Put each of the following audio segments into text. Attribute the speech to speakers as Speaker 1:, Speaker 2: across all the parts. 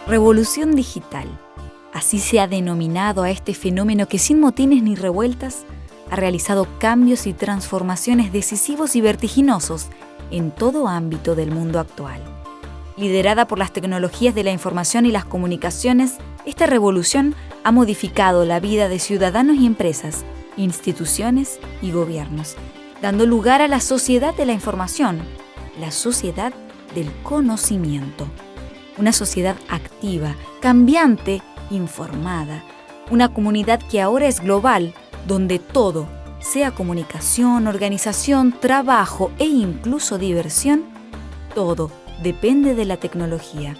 Speaker 1: Revolución digital. Así se ha denominado a este fenómeno que sin motines ni revueltas ha realizado cambios y transformaciones decisivos y vertiginosos en todo ámbito del mundo actual. Liderada por las tecnologías de la información y las comunicaciones, esta revolución ha modificado la vida de ciudadanos y empresas, instituciones y gobiernos, dando lugar a la sociedad de la información, la sociedad del conocimiento. Una sociedad activa, cambiante, informada. Una comunidad que ahora es global, donde todo, sea comunicación, organización, trabajo e incluso diversión, todo depende de la tecnología.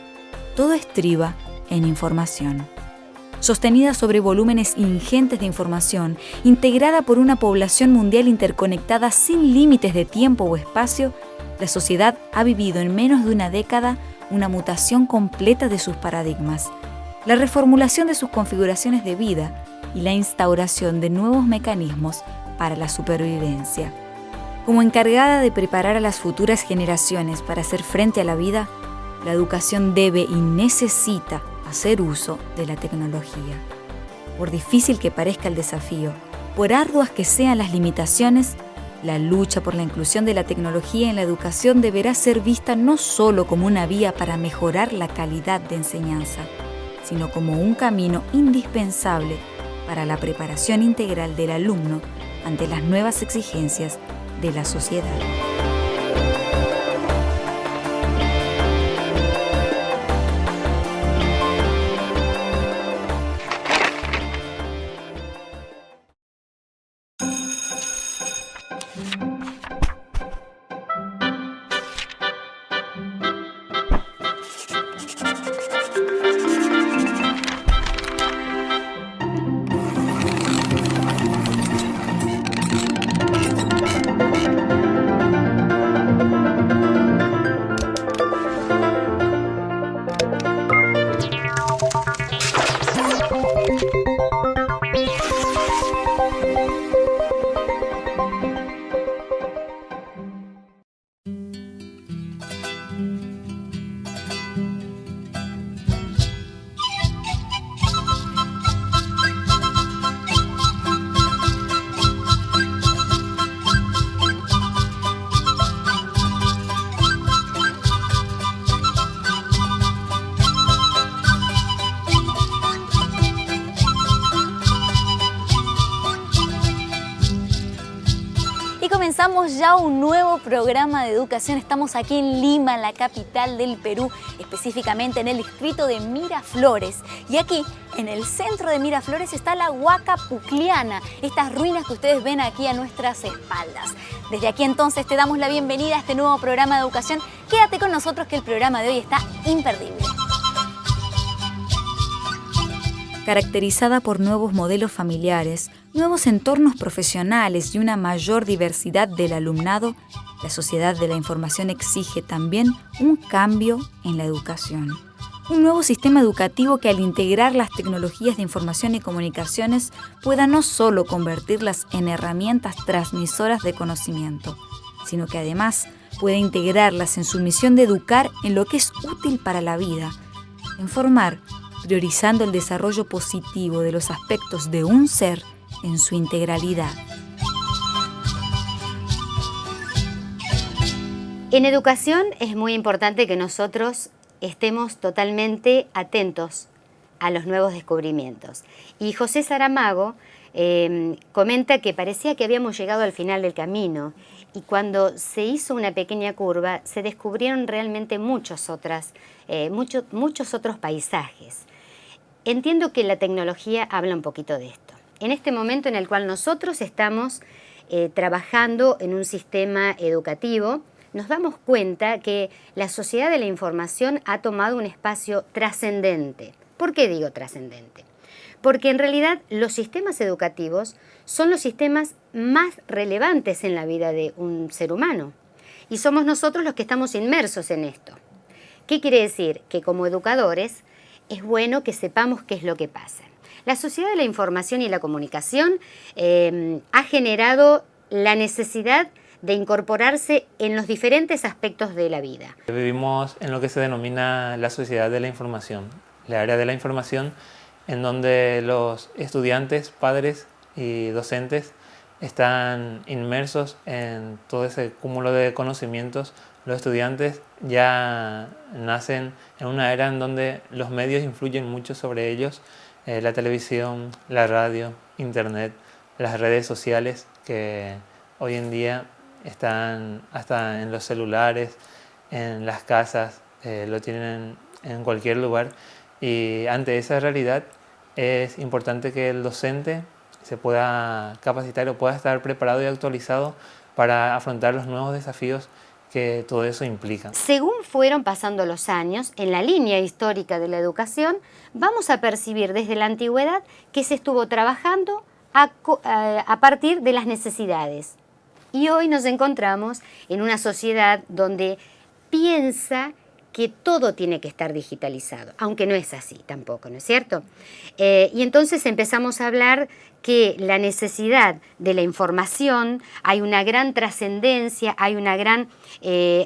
Speaker 1: Todo estriba en información. Sostenida sobre volúmenes ingentes de información, integrada por una población mundial interconectada sin límites de tiempo o espacio, la sociedad ha vivido en menos de una década una mutación completa de sus paradigmas, la reformulación de sus configuraciones de vida y la instauración de nuevos mecanismos para la supervivencia. Como encargada de preparar a las futuras generaciones para hacer frente a la vida, la educación debe y necesita hacer uso de la tecnología. Por difícil que parezca el desafío, por arduas que sean las limitaciones, la lucha por la inclusión de la tecnología en la educación deberá ser vista no solo como una vía para mejorar la calidad de enseñanza, sino como un camino indispensable para la preparación integral del alumno ante las nuevas exigencias de la sociedad. Comenzamos ya un nuevo programa de educación. Estamos aquí en Lima, la capital del Perú, específicamente en el distrito de Miraflores. Y aquí, en el centro de Miraflores, está la Huaca Pucliana, estas ruinas que ustedes ven aquí a nuestras espaldas. Desde aquí entonces te damos la bienvenida a este nuevo programa de educación. Quédate con nosotros que el programa de hoy está imperdible. Caracterizada por nuevos modelos familiares, nuevos entornos profesionales y una mayor diversidad del alumnado, la sociedad de la información exige también un cambio en la educación. Un nuevo sistema educativo que al integrar las tecnologías de información y comunicaciones pueda no solo convertirlas en herramientas transmisoras de conocimiento, sino que además pueda integrarlas en su misión de educar en lo que es útil para la vida, en formar, priorizando el desarrollo positivo de los aspectos de un ser en su integralidad.
Speaker 2: En educación es muy importante que nosotros estemos totalmente atentos a los nuevos descubrimientos. Y José Saramago comenta que parecía que habíamos llegado al final del camino y cuando se hizo una pequeña curva se descubrieron realmente muchos otros paisajes. Entiendo que la tecnología habla un poquito de esto. En este momento en el cual nosotros estamos trabajando en un sistema educativo, nos damos cuenta que la sociedad de la información ha tomado un espacio trascendente. ¿Por qué digo trascendente? Porque en realidad los sistemas educativos son los sistemas más relevantes en la vida de un ser humano. Y somos nosotros los que estamos inmersos en esto. ¿Qué quiere decir? Que como educadores es bueno que sepamos qué es lo que pasa. La sociedad de la información y la comunicación ha generado la necesidad de incorporarse en los diferentes aspectos de la vida.
Speaker 3: Vivimos en lo que se denomina la sociedad de la información. la era de la información, en donde los estudiantes, padres y docentes están inmersos en todo ese cúmulo de conocimientos. Los estudiantes ya nacen en una era en donde los medios influyen mucho sobre ellos, la televisión, la radio, internet, las redes sociales que hoy en día están hasta en los celulares, en las casas, lo tienen en cualquier lugar, y ante esa realidad es importante que el docente se pueda capacitar o pueda estar preparado y actualizado para afrontar los nuevos desafíos que todo eso implica.
Speaker 2: Según fueron pasando los años, en la línea histórica de la educación, vamos a percibir desde la antigüedad que se estuvo trabajando a partir de las necesidades. Y hoy nos encontramos en una sociedad donde piensa que todo tiene que estar digitalizado, aunque no es así tampoco, ¿no es cierto? Y entonces empezamos a hablar que la necesidad de la información, hay una gran trascendencia, hay una gran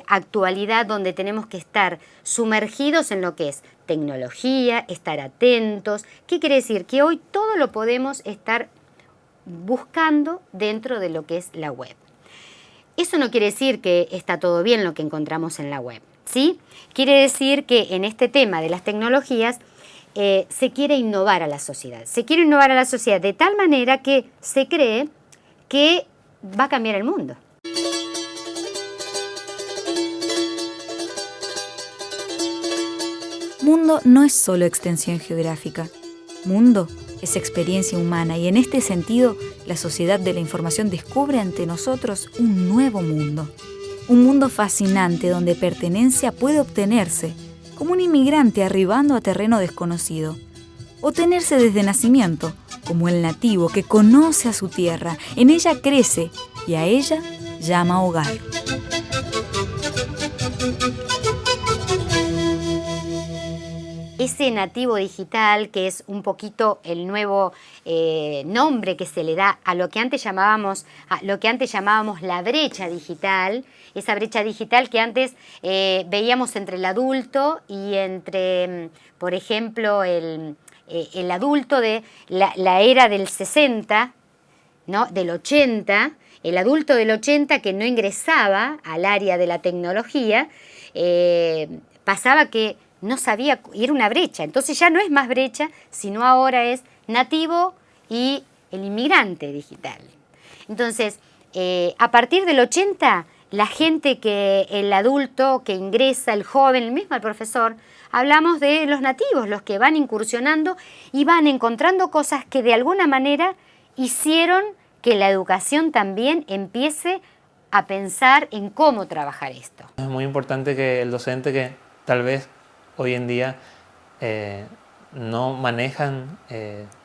Speaker 2: actualidad donde tenemos que estar sumergidos en lo que es tecnología, estar atentos. ¿Qué quiere decir? Que hoy todo lo podemos estar buscando dentro de lo que es la web. Eso no quiere decir que está todo bien lo que encontramos en la web, ¿sí? Quiere decir que en este tema de las tecnologías se quiere innovar a la sociedad. Se quiere innovar a la sociedad de tal manera que se cree que va a cambiar el mundo.
Speaker 1: Mundo no es solo extensión geográfica. Mundo es experiencia humana y en este sentido la sociedad de la información descubre ante nosotros un nuevo mundo. Un mundo fascinante donde pertenencia puede obtenerse como un inmigrante arribando a terreno desconocido, o tenerse desde nacimiento como el nativo que conoce a su tierra, en ella crece y a ella llama hogar.
Speaker 2: Ese nativo digital, que es un poquito el nuevo nombre que se le da a lo que antes llamábamos la brecha digital, esa brecha digital que antes veíamos entre el adulto y entre, por ejemplo, el adulto de la era del 60, ¿no? Del 80, el adulto del 80 que no ingresaba al área de la tecnología, pasaba que no sabía, y era una brecha. Entonces ya no es más brecha, sino ahora es nativo y el inmigrante digital. Entonces, a partir del 80, la gente el adulto que ingresa, el joven, el mismo el profesor, hablamos de los nativos, los que van incursionando y van encontrando cosas que de alguna manera hicieron que la educación también empiece a pensar en cómo trabajar esto.
Speaker 3: Es muy importante que el docente, que tal vez hoy en día no manejan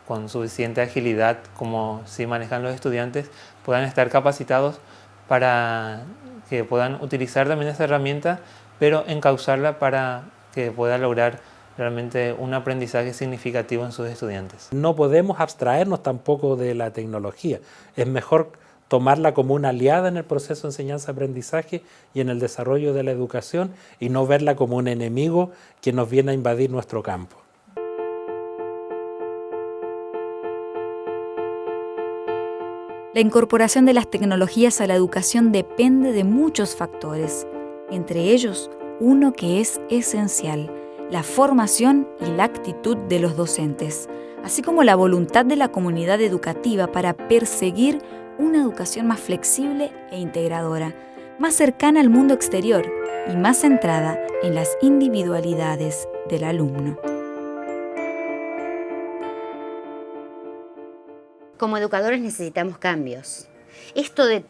Speaker 3: con suficiente agilidad como sí manejan los estudiantes, puedan estar capacitados para que puedan utilizar también esta herramienta, pero encauzarla para que pueda lograr realmente un aprendizaje significativo en sus estudiantes.
Speaker 4: No podemos abstraernos tampoco de la tecnología. Es mejor tomarla como una aliada en el proceso de enseñanza-aprendizaje y en el desarrollo de la educación, y no verla como un enemigo que nos viene a invadir nuestro campo.
Speaker 1: La incorporación de las tecnologías a la educación depende de muchos factores, entre ellos uno que es esencial: la formación y la actitud de los docentes, así como la voluntad de la comunidad educativa para perseguir una educación más flexible e integradora, más cercana al mundo exterior y más centrada en las individualidades del alumno.
Speaker 2: Como educadores necesitamos cambios. Esto de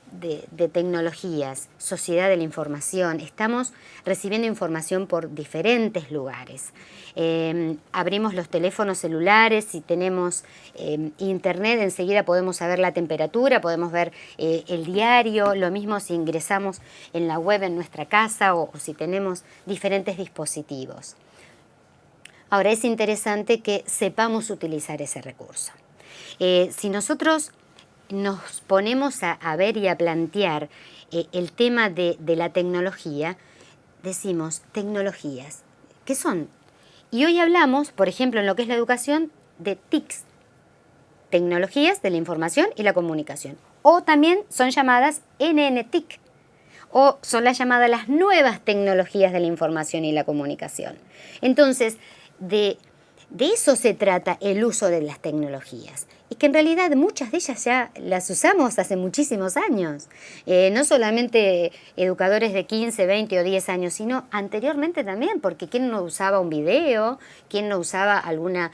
Speaker 2: tecnologías, sociedad de la información, estamos recibiendo información por diferentes lugares. Abrimos los teléfonos celulares, si tenemos internet, enseguida podemos saber la temperatura, podemos ver el diario, lo mismo si ingresamos en la web en nuestra casa o si tenemos diferentes dispositivos. Ahora es interesante que sepamos utilizar ese recurso. Si nosotros nos ponemos a ver y a plantear el tema de la tecnología, decimos tecnologías. ¿Qué son? Y hoy hablamos, por ejemplo, en lo que es la educación, de TICs, tecnologías de la información y la comunicación. O también son llamadas NNTIC, o son las nuevas tecnologías de la información y la comunicación. Entonces, de eso se trata el uso de las tecnologías. Y que en realidad muchas de ellas ya las usamos hace muchísimos años. No solamente educadores de 15, 20 o 10 años, sino anteriormente también, porque ¿quién no usaba un video? ¿Quién no usaba alguna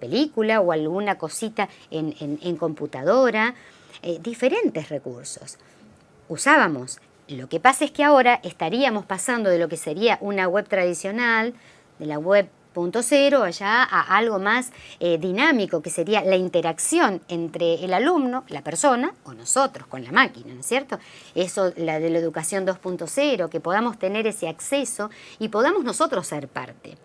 Speaker 2: película o alguna cosita en computadora? Diferentes recursos. Usábamos. Lo que pasa es que ahora estaríamos pasando de lo que sería una web tradicional, de la web 0.0 allá a algo más dinámico, que sería la interacción entre el alumno, la persona, o nosotros con la máquina, ¿no es cierto? Eso, la de la educación 2.0, que podamos tener ese acceso y podamos nosotros ser parte.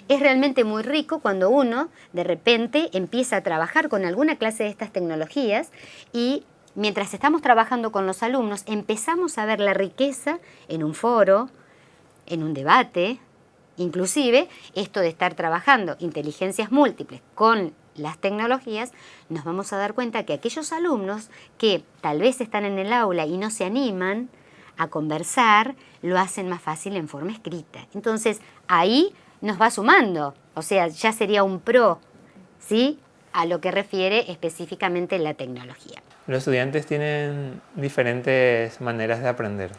Speaker 2: Es realmente muy rico cuando uno de repente empieza a trabajar con alguna clase de estas tecnologías y mientras estamos trabajando con los alumnos empezamos a ver la riqueza en un foro, en un debate. Inclusive, esto de estar trabajando inteligencias múltiples con las tecnologías, nos vamos a dar cuenta que aquellos alumnos que tal vez están en el aula y no se animan a conversar, lo hacen más fácil en forma escrita. Entonces, ahí nos va sumando, o sea, ya sería un pro, ¿sí?, a lo que refiere específicamente la tecnología.
Speaker 3: Los estudiantes tienen diferentes maneras de aprender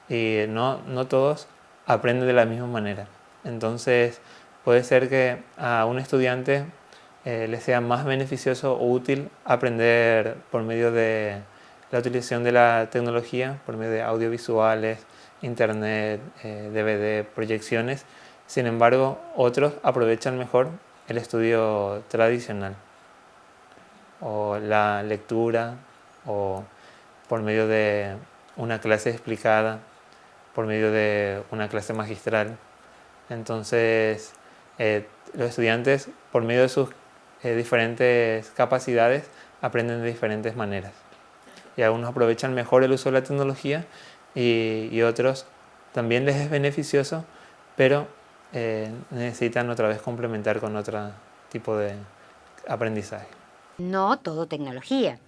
Speaker 3: y no todos aprenden de la misma manera. Entonces puede ser que a un estudiante le sea más beneficioso o útil aprender por medio de la utilización de la tecnología, por medio de audiovisuales, internet, DVD, proyecciones. Sin embargo, otros aprovechan mejor el estudio tradicional o la lectura o por medio de una clase explicada, por medio de una clase magistral. Entonces, los estudiantes, por medio de sus diferentes capacidades, aprenden de diferentes maneras. Y algunos aprovechan mejor el uso de la tecnología y otros también les es beneficioso, pero necesitan otra vez complementar con otro tipo de aprendizaje.
Speaker 2: No todo tecnología.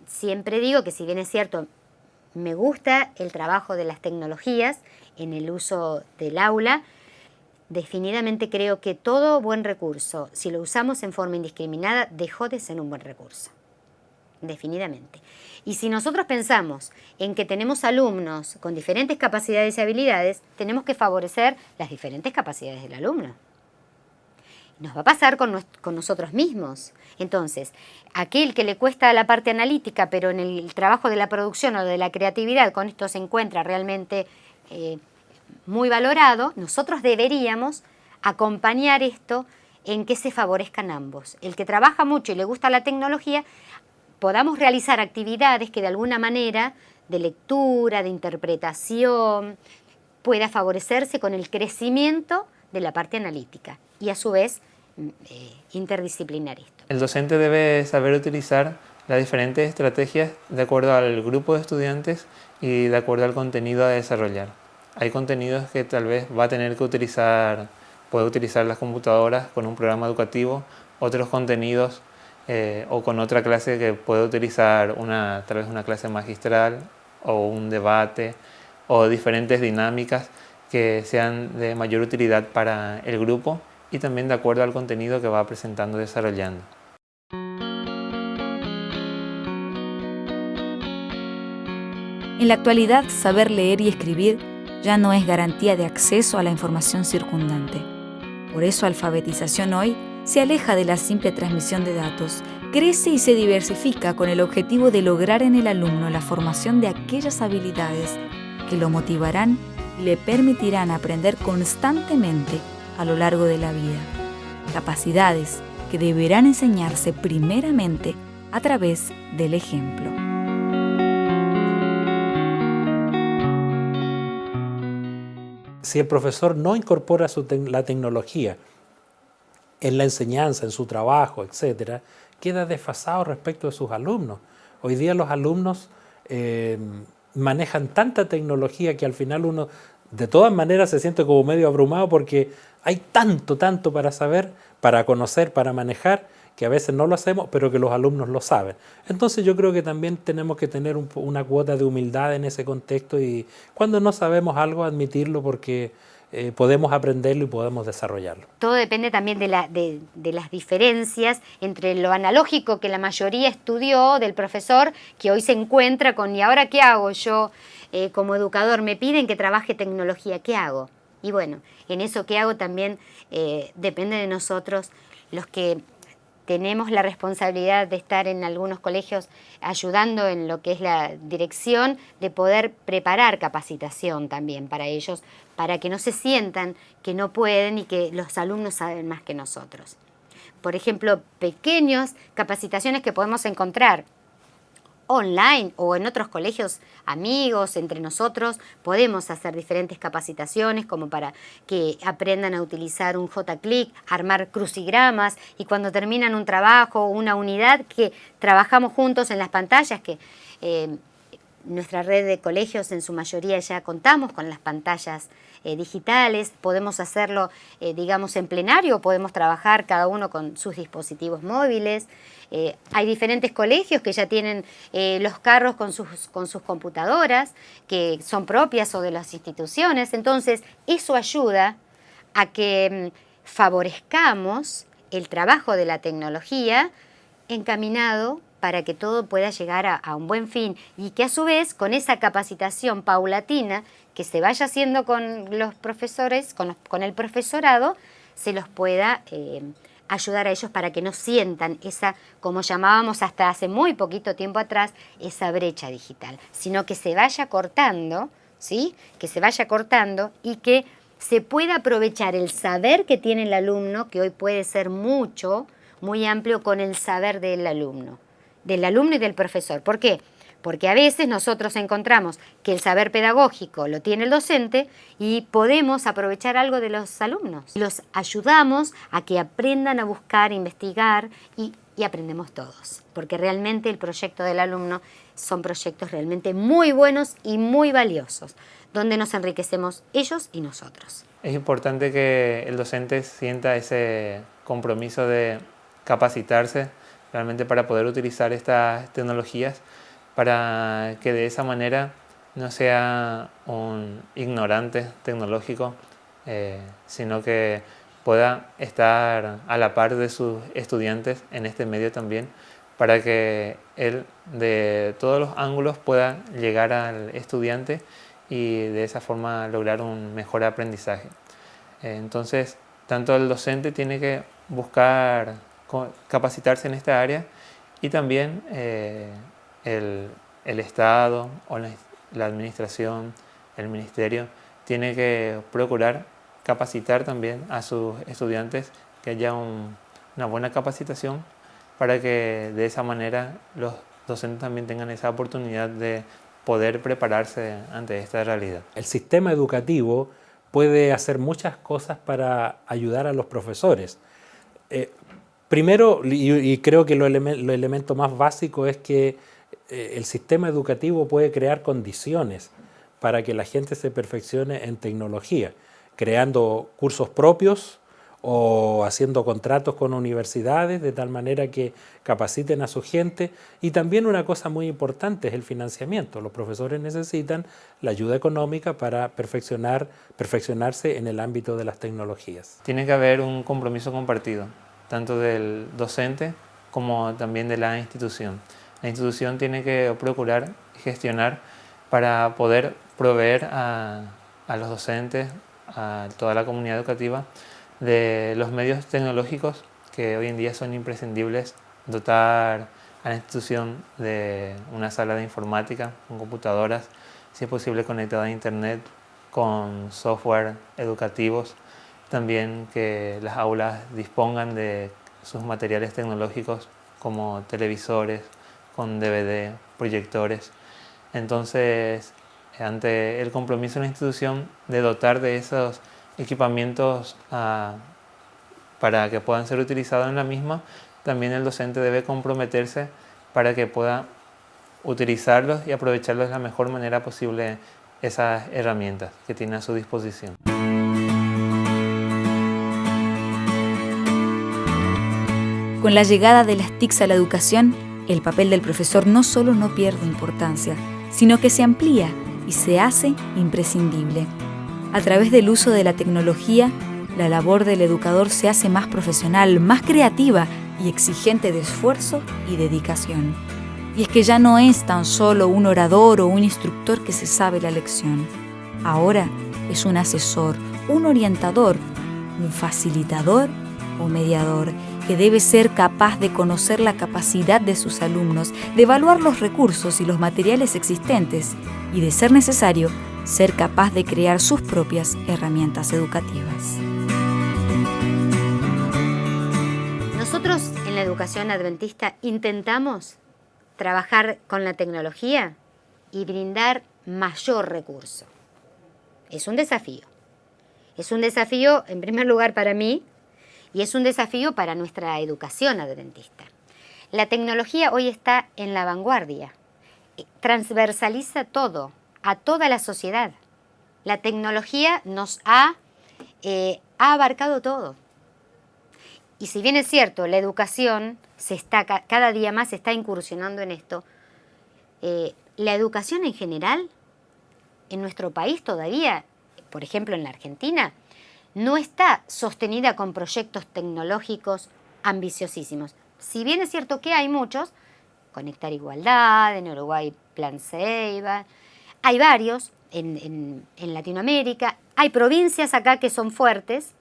Speaker 2: Siempre digo que si bien es cierto, me gusta el trabajo de las tecnologías en el uso del aula, definitivamente creo que todo buen recurso, si lo usamos en forma indiscriminada, dejó de ser un buen recurso. Definitivamente. Y si nosotros pensamos en que tenemos alumnos con diferentes capacidades y habilidades, tenemos que favorecer las diferentes capacidades del alumno. Nos va a pasar con nosotros mismos. Entonces, aquel que le cuesta la parte analítica, pero en el trabajo de la producción o de la creatividad, con esto se encuentra realmente muy valorado, nosotros deberíamos acompañar esto en que se favorezcan ambos. El que trabaja mucho y le gusta la tecnología, podamos realizar actividades que de alguna manera, de lectura, de interpretación, pueda favorecerse con el crecimiento de la parte analítica y a su vez interdisciplinar esto.
Speaker 3: El docente debe saber utilizar las diferentes estrategias de acuerdo al grupo de estudiantes y de acuerdo al contenido a desarrollar. Hay contenidos que tal vez va a tener que puede utilizar las computadoras con un programa educativo, otros contenidos o con otra clase que puede utilizar tal vez una clase magistral o un debate o diferentes dinámicas que sean de mayor utilidad para el grupo y también de acuerdo al contenido que va presentando y desarrollando.
Speaker 1: En la actualidad, saber leer y escribir ya no es garantía de acceso a la información circundante. Por eso, alfabetización hoy se aleja de la simple transmisión de datos, crece y se diversifica con el objetivo de lograr en el alumno la formación de aquellas habilidades que lo motivarán y le permitirán aprender constantemente a lo largo de la vida. Capacidades que deberán enseñarse primeramente a través del ejemplo.
Speaker 4: Si el profesor no incorpora la tecnología en la enseñanza, en su trabajo, etc., queda desfasado respecto de sus alumnos. Hoy día los alumnos manejan tanta tecnología que al final uno de todas maneras se siente como medio abrumado porque Hay tanto, tanto para saber, para conocer, para manejar, que a veces no lo hacemos, pero que los alumnos lo saben. Entonces yo creo que también tenemos que tener una cuota de humildad en ese contexto y cuando no sabemos algo, admitirlo porque podemos aprenderlo y podemos desarrollarlo.
Speaker 2: Todo depende también de las diferencias entre lo analógico que la mayoría estudió del profesor, que hoy se encuentra con ¿y ahora qué hago? Yo como educador me piden que trabaje tecnología, ¿qué hago? Y bueno, en eso que hago también depende de nosotros, los que tenemos la responsabilidad de estar en algunos colegios ayudando en lo que es la dirección, de poder preparar capacitación también para ellos, para que no se sientan que no pueden y que los alumnos saben más que nosotros. Por ejemplo, pequeñas capacitaciones que podemos encontrar online o en otros colegios amigos, entre nosotros, podemos hacer diferentes capacitaciones como para que aprendan a utilizar un J-Click, armar crucigramas y cuando terminan un trabajo o una unidad que trabajamos juntos en las pantallas, que nuestra red de colegios en su mayoría ya contamos con las pantallas digitales, podemos hacerlo digamos en plenario, podemos trabajar cada uno con sus dispositivos móviles. Hay diferentes colegios que ya tienen los carros con sus computadoras que son propias o de las instituciones, entonces eso ayuda a que favorezcamos el trabajo de la tecnología encaminado para que todo pueda llegar a un buen fin y que a su vez con esa capacitación paulatina que se vaya haciendo con los profesores, con el profesorado, se los pueda ayudar a ellos para que no sientan esa, como llamábamos hasta hace muy poquito tiempo atrás, esa brecha digital, sino que se vaya cortando, ¿sí? Que se vaya cortando y que se pueda aprovechar el saber que tiene el alumno, que hoy puede ser mucho, muy amplio con el saber del alumno y del profesor. ¿Por qué? Porque a veces nosotros encontramos que el saber pedagógico lo tiene el docente y podemos aprovechar algo de los alumnos. Los ayudamos a que aprendan a buscar, investigar y aprendemos todos. Porque realmente el proyecto del alumno son proyectos realmente muy buenos y muy valiosos, donde nos enriquecemos ellos y nosotros.
Speaker 3: Es importante que el docente sienta ese compromiso de capacitarse realmente para poder utilizar estas tecnologías, para que de esa manera no sea un ignorante tecnológico, sino que pueda estar a la par de sus estudiantes en este medio también, para que él de todos los ángulos pueda llegar al estudiante y de esa forma lograr un mejor aprendizaje. Entonces, tanto el docente tiene que buscar capacitarse en esta área y también el Estado o la administración, el ministerio, tiene que procurar capacitar también a sus estudiantes, que haya una buena capacitación para que de esa manera los docentes también tengan esa oportunidad de poder prepararse ante esta realidad.
Speaker 4: El sistema educativo puede hacer muchas cosas para ayudar a los profesores. Primero, y creo que lo elemento más básico es que el sistema educativo puede crear condiciones para que la gente se perfeccione en tecnología, creando cursos propios o haciendo contratos con universidades de tal manera que capaciten a su gente. Y también una cosa muy importante es el financiamiento. Los profesores necesitan la ayuda económica para perfeccionarse en el ámbito de las tecnologías.
Speaker 3: Tiene que haber un compromiso compartido, tanto del docente como también de la institución. La institución tiene que procurar gestionar para poder proveer a los docentes, a toda la comunidad educativa, de los medios tecnológicos que hoy en día son imprescindibles, dotar a la institución de una sala de informática con computadoras, si es posible conectada a internet, con software educativos, también que las aulas dispongan de sus materiales tecnológicos como televisores, con DVD, proyectores. Entonces, ante el compromiso de la institución de dotar de esos equipamientos para que puedan ser utilizados en la misma, también el docente debe comprometerse para que pueda utilizarlos y aprovecharlos de la mejor manera posible esas herramientas que tiene a su disposición.
Speaker 1: Con la llegada de las TICs a la educación, el papel del profesor no solo no pierde importancia, sino que se amplía y se hace imprescindible. A través del uso de la tecnología, la labor del educador se hace más profesional, más creativa y exigente de esfuerzo y dedicación. Y es que ya no es tan solo un orador o un instructor que se sabe la lección. Ahora es un asesor, un orientador, un facilitador o mediador que debe ser capaz de conocer la capacidad de sus alumnos, de evaluar los recursos y los materiales existentes y, de ser necesario, ser capaz de crear sus propias herramientas educativas.
Speaker 2: Nosotros en la educación adventista intentamos trabajar con la tecnología y brindar mayor recurso. Es un desafío. Es un desafío, en primer lugar, para mí, y es un desafío para nuestra educación adventista. La tecnología hoy está en la vanguardia, transversaliza todo, a toda la sociedad. La tecnología nos ha abarcado todo. Y si bien es cierto, la educación cada día más se está incursionando en esto, la educación en general, en nuestro país todavía, por ejemplo en la Argentina, no está sostenida con proyectos tecnológicos ambiciosísimos. Si bien es cierto que hay muchos, Conectar Igualdad, en Uruguay Plan Ceiba, hay varios en Latinoamérica, hay provincias acá que son fuertes,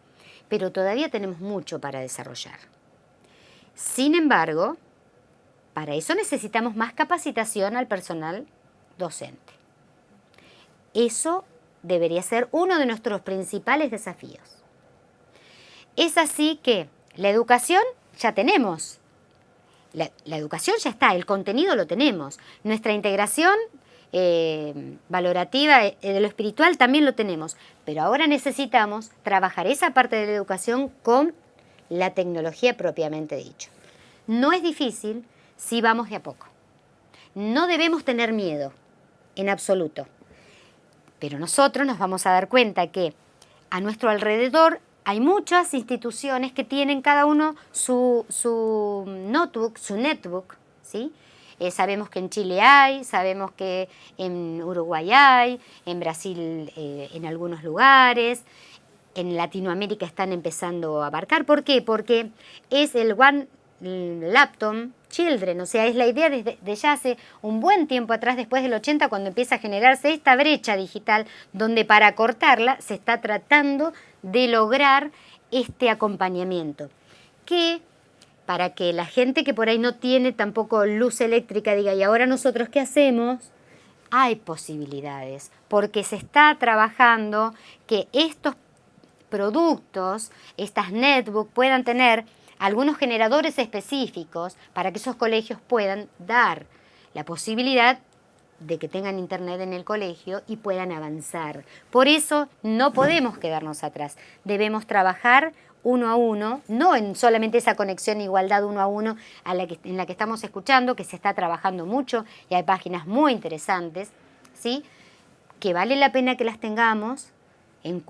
Speaker 2: pero todavía tenemos mucho para desarrollar. Sin embargo, para eso necesitamos más capacitación al personal docente. Eso debería ser uno de nuestros principales desafíos. Es así que la educación ya tenemos. La educación ya está, el contenido lo tenemos. Nuestra integración valorativa de lo espiritual también lo tenemos. Pero ahora necesitamos trabajar esa parte de la educación con la tecnología propiamente dicho. No es difícil si vamos de a poco. No debemos tener miedo, en absoluto. Pero nosotros nos vamos a dar cuenta que a nuestro alrededor hay muchas instituciones que tienen cada uno su notebook, su netbook, ¿sí? Sabemos que en Chile hay, sabemos que en Uruguay hay, en Brasil en algunos lugares, en Latinoamérica están empezando a abarcar. ¿Por qué? Porque es el One Laptop Children, o sea, es la idea desde ya hace un buen tiempo atrás, después del 80, cuando empieza a generarse esta brecha digital, donde para cortarla se está tratando de lograr este acompañamiento, que para que la gente que por ahí no tiene tampoco luz eléctrica diga, ¿y ahora nosotros qué hacemos? Hay posibilidades, porque se está trabajando que estos productos, estas netbooks, puedan tener algunos generadores específicos para que esos colegios puedan dar la posibilidad de que tengan internet en el colegio y puedan avanzar. Por eso no podemos quedarnos atrás. Debemos trabajar uno a uno, no en solamente esa conexión igualdad uno a uno en la que estamos escuchando, que se está trabajando mucho y hay páginas muy interesantes, ¿sí? Que vale la pena que las tengamos en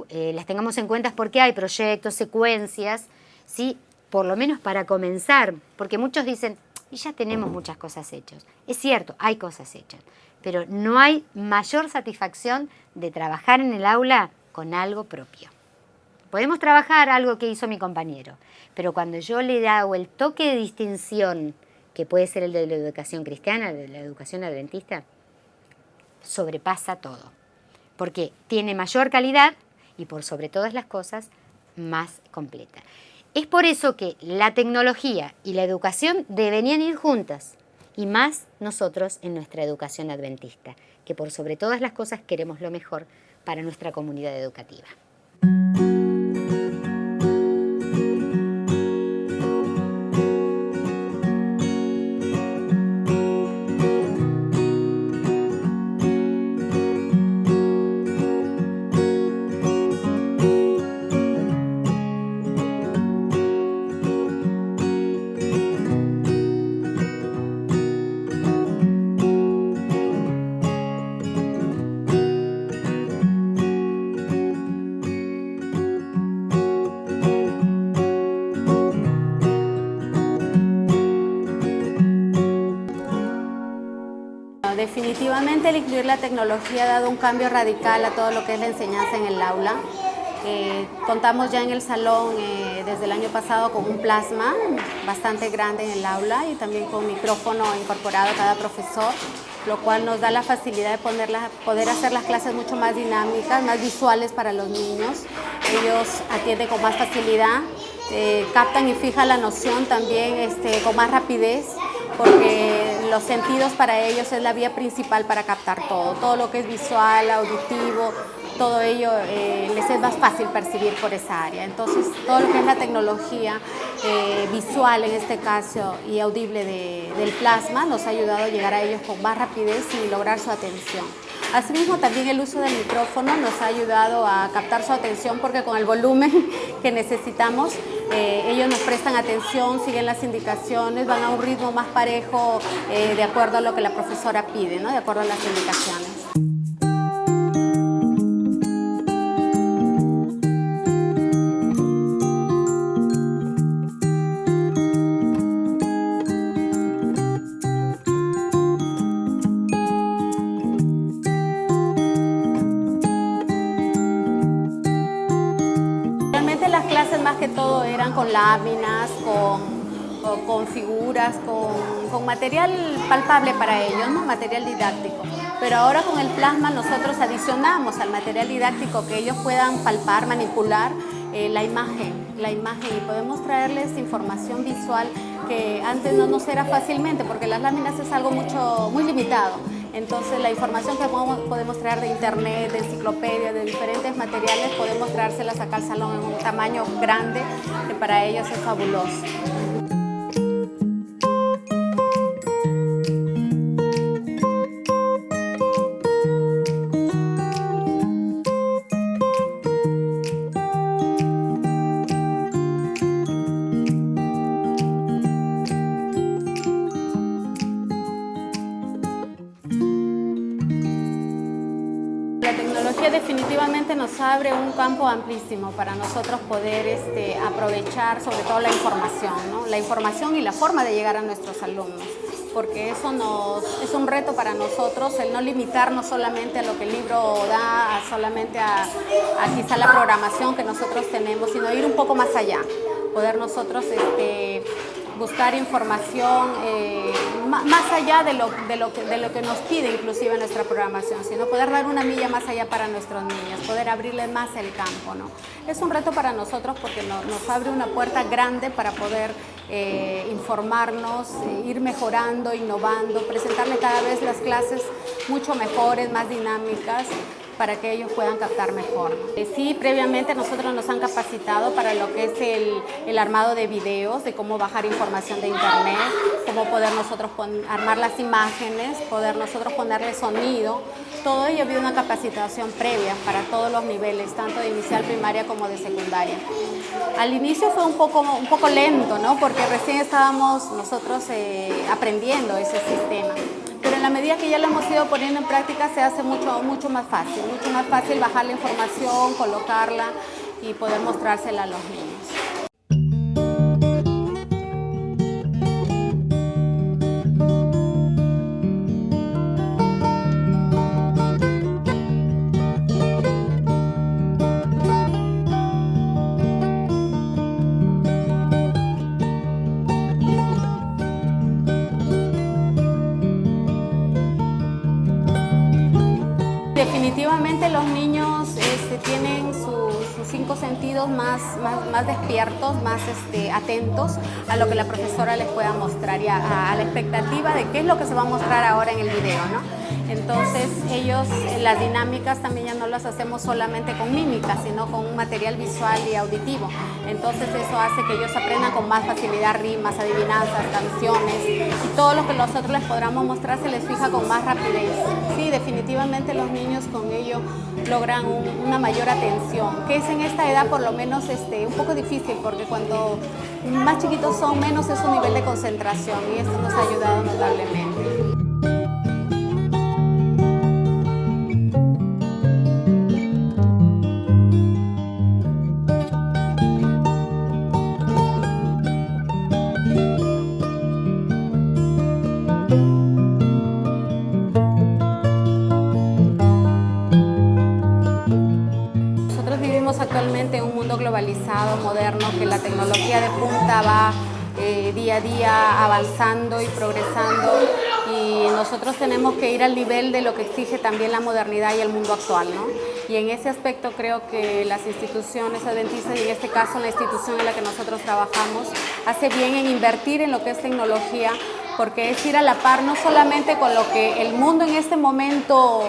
Speaker 2: cuenta porque hay proyectos, secuencias, ¿sí? Por lo menos para comenzar, porque muchos dicen, y ya tenemos muchas cosas hechas. Es cierto, hay cosas hechas, pero no hay mayor satisfacción de trabajar en el aula con algo propio. Podemos trabajar algo que hizo mi compañero, pero cuando yo le hago el toque de distinción, que puede ser el de la educación cristiana, de la educación adventista, sobrepasa todo, porque tiene mayor calidad y por sobre todas las cosas, más completa. Es por eso que la tecnología y la educación deberían ir juntas, y más nosotros en nuestra educación adventista, que por sobre todas las cosas queremos lo mejor para nuestra comunidad educativa.
Speaker 5: Definitivamente el incluir la tecnología ha dado un cambio radical a todo lo que es la enseñanza en el aula. Contamos ya en el salón desde el año pasado con un plasma bastante grande en el aula y también con micrófono incorporado a cada profesor, lo cual nos da la facilidad de poder hacer las clases mucho más dinámicas, más visuales para los niños. Ellos atienden con más facilidad, captan y fijan la noción también con más rapidez, porque los sentidos para ellos es la vía principal para captar todo lo que es visual, auditivo, todo ello les es más fácil percibir por esa área. Entonces, todo lo que es la tecnología visual en este caso y audible del plasma nos ha ayudado a llegar a ellos con más rapidez y lograr su atención. Asimismo, también el uso del micrófono nos ha ayudado a captar su atención porque con el volumen que necesitamos, ellos nos prestan atención, siguen las indicaciones, van a un ritmo más parejo de acuerdo a lo que la profesora pide, ¿no? De acuerdo a las indicaciones. Las clases más que todo eran con láminas, con figuras, con material palpable para ellos, ¿no? Material didáctico. Pero ahora con el plasma nosotros adicionamos al material didáctico que ellos puedan palpar, manipular la imagen y podemos traerles información visual que antes no nos era fácilmente porque las láminas es algo muy limitado. Entonces la información que podemos traer de internet, de enciclopedias, de diferentes materiales, podemos traérselas acá al salón en un tamaño grande que para ellos es fabuloso. La tecnología definitivamente nos abre un campo amplísimo para nosotros poder aprovechar sobre todo la información, ¿no? La información y la forma de llegar a nuestros alumnos, porque eso es un reto para nosotros, el no limitarnos solamente a lo que el libro da, solamente a quizá la programación que nosotros tenemos, sino ir un poco más allá, poder nosotros buscar información más allá de lo que nos pide inclusive nuestra programación, sino poder dar una milla más allá para nuestros niños, poder abrirles más el campo, ¿no? Es un reto para nosotros porque nos abre una puerta grande para poder informarnos, ir mejorando, innovando, presentarle cada vez las clases mucho mejores, más dinámicas, para que ellos puedan captar mejor. Sí, previamente nosotros nos han capacitado para lo que es el armado de videos, de cómo bajar información de internet, cómo poder nosotros armar las imágenes, poder nosotros ponerle sonido. Todo ello ha habido una capacitación previa para todos los niveles, tanto de inicial, primaria como de secundaria. Al inicio fue un poco lento, ¿no? Porque recién estábamos nosotros aprendiendo ese sistema. Pero en la medida que ya lo hemos ido poniendo en práctica se hace mucho más fácil bajar la información, colocarla y poder mostrársela a los niños. Definitivamente los niños tienen sus 5 sentidos más despiertos, más atentos a lo que la profesora les pueda mostrar y a la expectativa de qué es lo que se va a mostrar ahora en el video, ¿no? Entonces ellos, las dinámicas también ya no las hacemos solamente con mímica, sino con un material visual y auditivo. Entonces eso hace que ellos aprendan con más facilidad rimas, adivinanzas, canciones y todo lo que nosotros les podamos mostrar se les fija con más rapidez. Sí, definitivamente los niños con ello logran una mayor atención, que es en esta edad por lo menos un poco difícil, porque cuando más chiquitos son, menos es su nivel de concentración y esto nos ha ayudado notablemente. actualmente en un mundo globalizado, moderno, que la tecnología de punta va día a día avanzando y progresando, y nosotros tenemos que ir al nivel de lo que exige también la modernidad y el mundo actual, ¿no? Y en ese aspecto creo que las instituciones adventistas, y en este caso la institución en la que nosotros trabajamos, hace bien en invertir en lo que es tecnología, porque es ir a la par no solamente con lo que el mundo en este momento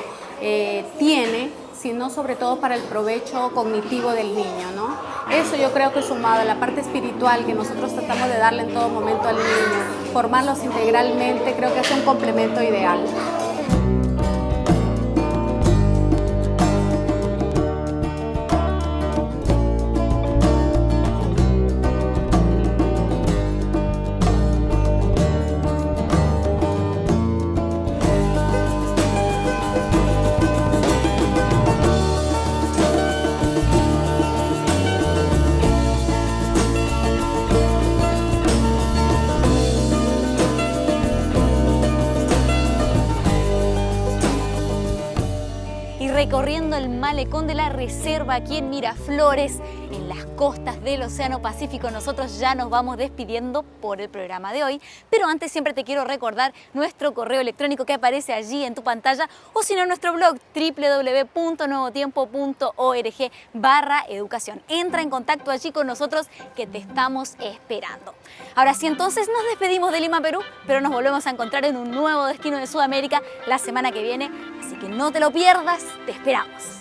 Speaker 5: tiene, sino sobre todo para el provecho cognitivo del niño, ¿no? Eso yo creo que sumado a la parte espiritual que nosotros tratamos de darle en todo momento al niño, formarlos integralmente, creo que es un complemento ideal.
Speaker 1: Recorriendo el malecón de la reserva aquí en Miraflores, en las costas del Océano Pacífico, nosotros ya nos vamos despidiendo por el programa de hoy, pero antes siempre te quiero recordar nuestro correo electrónico que aparece allí en tu pantalla, o si no, nuestro blog www.nuevotiempo.org/educación. Entra en contacto allí con nosotros, que te estamos esperando. Ahora sí, entonces nos despedimos de Lima, Perú, pero nos volvemos a encontrar en un nuevo destino de Sudamérica la semana que viene, así que no te lo pierdas, te esperamos.